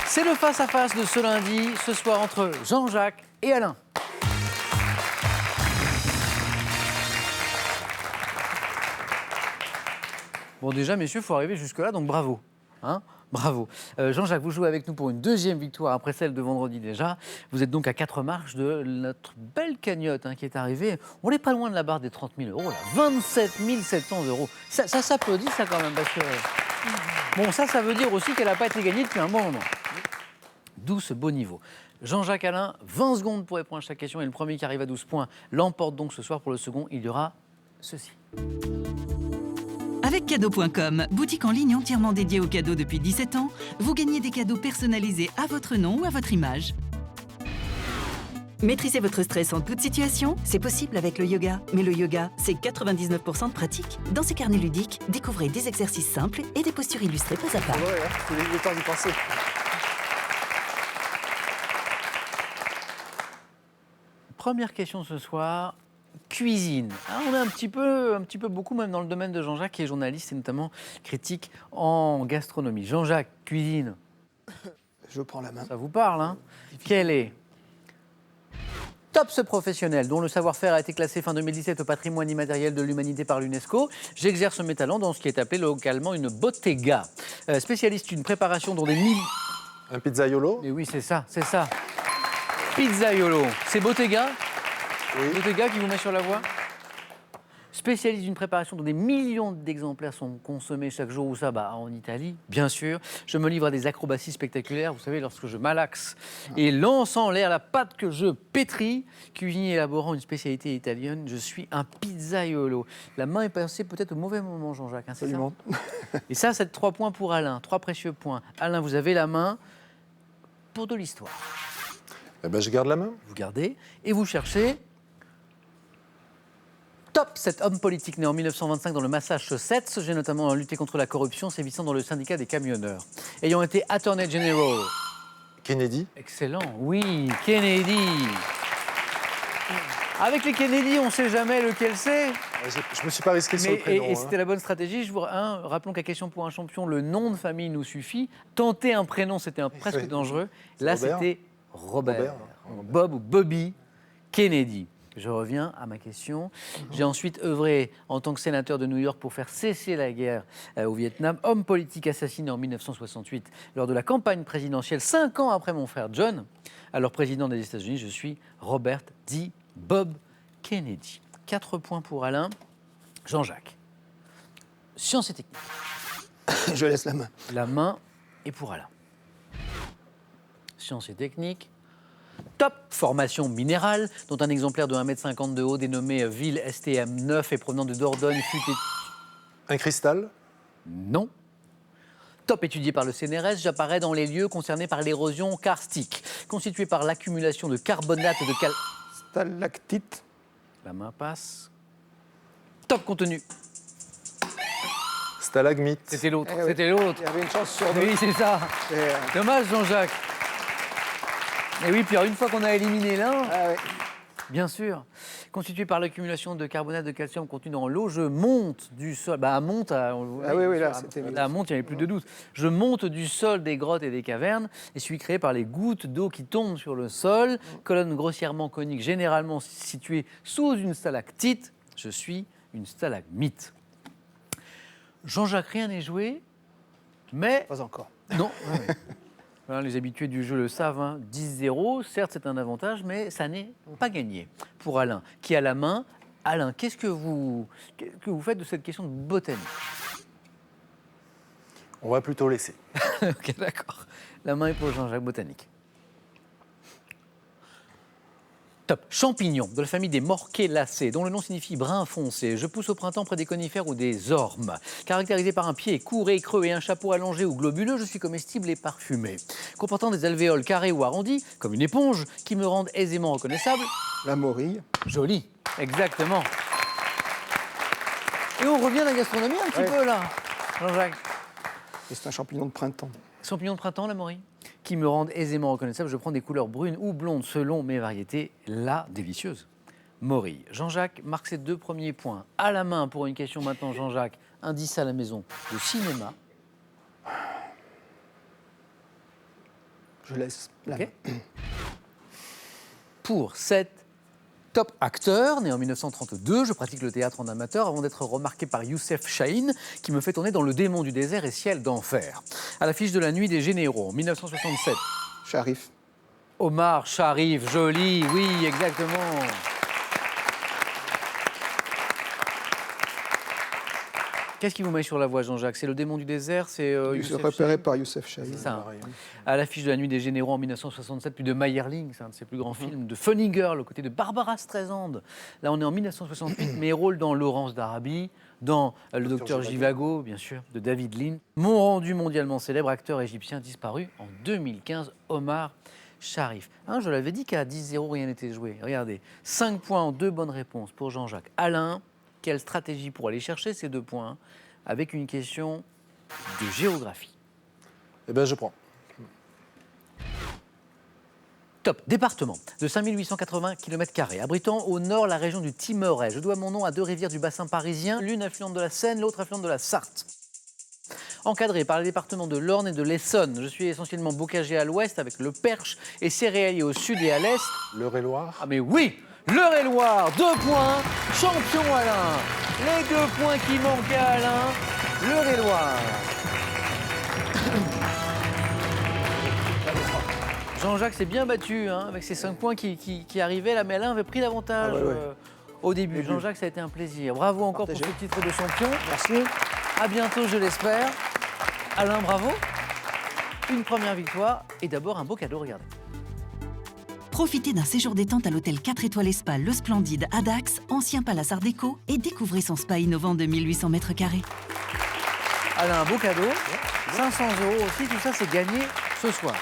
C'est le face-à-face de ce lundi, ce soir, entre Jean-Jacques et Alain. Bon, déjà, messieurs, il faut arriver jusque-là, donc bravo. Hein, bravo. Jean-Jacques, vous jouez avec nous pour une deuxième victoire après celle de vendredi déjà. Vous êtes donc à 4 marches de notre belle cagnotte qui est arrivée. On n'est pas loin de la barre des 30 000 euros, là. 27 700 euros. Ça s'applaudit, ça, quand même, parce que... Bon, ça veut dire aussi qu'elle n'a pas été gagnée depuis un bon moment. D'où ce beau niveau. Jean-Jacques, Alain, 20 secondes pour répondre à chaque question. Et le premier qui arrive à 12 points l'emporte donc ce soir. Pour le second, il y aura ceci. Avec cadeau.com, boutique en ligne entièrement dédiée aux cadeaux depuis 17 ans, vous gagnez des cadeaux personnalisés à votre nom ou à votre image. Maîtriser votre stress en toute situation, c'est possible avec le yoga. Mais le yoga, c'est 99% de pratique. Dans ces carnets ludiques, découvrez des exercices simples et des postures illustrées pas à pas. Ouais, il est le temps d'y penser. Première question ce soir, cuisine. On est un petit peu beaucoup même dans le domaine de Jean-Jacques qui est journaliste et notamment critique en gastronomie. Jean-Jacques, cuisine. Je prends la main. Ça vous parle, hein? Quel est Tops professionnel dont le savoir-faire a été classé fin 2017 au patrimoine immatériel de l'humanité par l'UNESCO. J'exerce mes talents dans ce qui est appelé localement une bottega. Spécialiste d'une préparation dont des milliers... Un pizzaiolo? Mais oui, c'est ça. Pizzaiolo. C'est bottega? Oui. Bottega qui vous met sur la voie? Spécialiste d'une préparation dont des millions d'exemplaires sont consommés chaque jour, ou ça, en Italie, bien sûr. Je me livre à des acrobaties spectaculaires, vous savez, lorsque je malaxe et lance en l'air la pâte que je pétris. Cuisinier élaborant une spécialité italienne, je suis un pizzaiolo. La main est passée peut-être au mauvais moment, Jean-Jacques, c'est Absolument. ça? Et ça, c'est 3 points pour Alain, 3 précieux points. Alain, vous avez la main pour de l'histoire. Eh ben, je garde la main. Vous gardez et vous cherchez... Top, cet homme politique né en 1925 dans le Massachusetts. J'ai notamment lutté contre la corruption, sévissant dans le syndicat des camionneurs. Ayant été Attorney General. Kennedy. Excellent, oui, Kennedy. Avec les Kennedy, on ne sait jamais lequel c'est. Je ne me suis pas risqué sur le prénom. Et c'était la bonne stratégie. Rappelons qu'à question pour un champion, le nom de famille nous suffit. Tenter un prénom, c'était presque dangereux. Là, c'était Robert. Bob ou Bobby Kennedy. Je reviens à ma question. J'ai ensuite œuvré en tant que sénateur de New York pour faire cesser la guerre au Vietnam. Homme politique assassiné en 1968 lors de la campagne présidentielle, 5 ans après mon frère John. Alors président des États-Unis, je suis Robert D. Bob Kennedy. 4 points pour Alain. Jean-Jacques. Sciences et techniques. Je laisse la main. La main est pour Alain. Sciences et techniques. Top, formation minérale, dont un exemplaire de 1,50 m de haut dénommé Ville STM9 et provenant de Dordogne fut... Un cristal? Non. Top, étudié par le CNRS, j'apparais dans les lieux concernés par l'érosion karstique, constituée par l'accumulation de carbonate de Stalactite? La main passe. Top contenu. Stalagmite. C'était l'autre, Eh oui. c'était l'autre. Il y avait une chance sur deux. Oui, c'est ça. Dommage, Jean-Jacques. Et oui, puis alors, une fois qu'on a éliminé l'un, Ah, ouais. bien sûr, constitué par l'accumulation de carbonate de calcium contenu dans l'eau, je monte du sol. À monte, oui, là, c'était... à monte, il n'y avait plus de doute. Je monte du sol des grottes et des cavernes et suis créé par les gouttes d'eau qui tombent sur le sol, colonne grossièrement conique, généralement située sous une stalactite. Je suis une stalagmite. Jean-Jacques, rien n'est joué, mais... Pas encore. Non. Voilà, les habitués du jeu le savent, 10-0, certes c'est un avantage, mais ça n'est pas gagné. Pour Alain, qui a la main, Alain, qu'est-ce que vous faites de cette question de botanique? On va plutôt laisser. Ok, d'accord. La main est pour Jean-Jacques, botanique. Top. Champignon de la famille des Morchellacées, dont le nom signifie brun foncé. Je pousse au printemps près des conifères ou des ormes. Caractérisé par un pied court et creux et un chapeau allongé ou globuleux, je suis comestible et parfumé. Comportant des alvéoles carrés ou arrondis, comme une éponge, qui me rendent aisément reconnaissable. La morille. Joli, exactement. Et on revient à la gastronomie un petit peu là, Jean-Jacques. Et c'est un champignon de printemps. Champignon de printemps, la morille, qui me rendent aisément reconnaissable. Je prends des couleurs brunes ou blondes selon mes variétés. La délicieuse morille. Jean-Jacques marque ses 2 premiers points. À la main pour une question maintenant, Jean-Jacques. Indice à la maison de cinéma. Je laisse la Ok. Pour cette top acteur, né en 1932, je pratique le théâtre en amateur avant d'être remarqué par Youssef Chahine, qui me fait tourner dans Le démon du désert et Ciel d'enfer. À l'affiche de La nuit des généraux, en 1967. Sharif. Omar Sharif, joli, oui, exactement. Qu'est-ce qui vous met sur la voie, Jean-Jacques? C'est Le démon du désert, c'est Repéré par Youssef Chahine. C'est ça. À l'affiche de La nuit des généraux en 1967, puis de Meyerling, c'est un de ses plus grands films, de Funny Girl, aux côtés de Barbara Streisand. Là, on est en 1968, mes rôles dans Laurence d'Arabie, dans Le Docteur Givago, bien sûr, de David Lean. Mon rendu mondialement célèbre, acteur égyptien disparu en 2015, Omar Sharif. Hein, je l'avais dit qu'à 10-0, rien n'était joué. Regardez, 5 points en 2 bonnes réponses pour Jean-Jacques. Alain, quelle stratégie pour aller chercher ces 2 points avec une question de géographie? Eh bien, je prends. Top. Département de 5880 km², abritant au nord la région du Timorais. Je dois mon nom à 2 rivières du bassin parisien, l'une affluente de la Seine, l'autre affluente de la Sarthe. Encadré par les départements de l'Orne et de l'Essonne, je suis essentiellement bocagé à l'ouest avec le Perche et céréalier au sud et à l'est. L'Eure-et-Loire. Ah mais oui, l'Eure-et-Loire, 2 points, champion Alain. Les 2 points qui manquaient à Alain, l'Eure-et-Loire. Jean-Jacques s'est bien battu hein, avec ses 5 points qui arrivaient là, mais Alain avait pris l'avantage au début. Jean-Jacques, ça a été un plaisir. Bravo encore pour ce titre de champion. Merci. À bientôt, je l'espère. Alain, bravo. Une première victoire et d'abord un beau cadeau, regardez. Profitez d'un séjour détente à l'hôtel 4 étoiles Spa Le Splendide à Dax, ancien palace Art déco, et découvrez son spa innovant de 1800 mètres carrés. Alain, un beau cadeau. 500 € aussi, tout ça c'est gagné ce soir.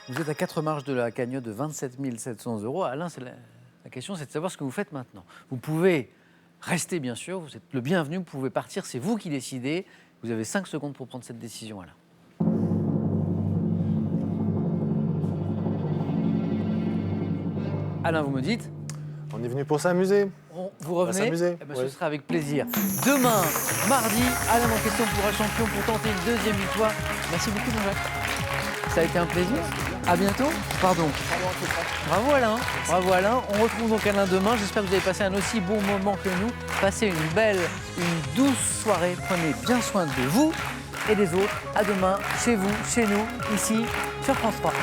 Vous êtes à 4 marches de la cagnotte de 27 700 €. Alain, la question c'est de savoir ce que vous faites maintenant. Vous pouvez rester bien sûr, vous êtes le bienvenu, vous pouvez partir, c'est vous qui décidez. Vous avez 5 secondes pour prendre cette décision, Alain. Alain, vous me dites? On est venu pour s'amuser. Vous revenez? s'amuser. Eh ben, ce sera avec plaisir. Demain, mardi, Alain en question pour un champion pour tenter une 2e victoire. Merci beaucoup, Jean-Jacques. Ça a été un plaisir. À bientôt. Pardon. Bravo Alain. Bravo Alain. On retrouve donc Alain demain. J'espère que vous avez passé un aussi bon moment que nous. Passez une douce soirée. Prenez bien soin de vous et des autres. À demain, chez vous, chez nous, ici, sur France 3.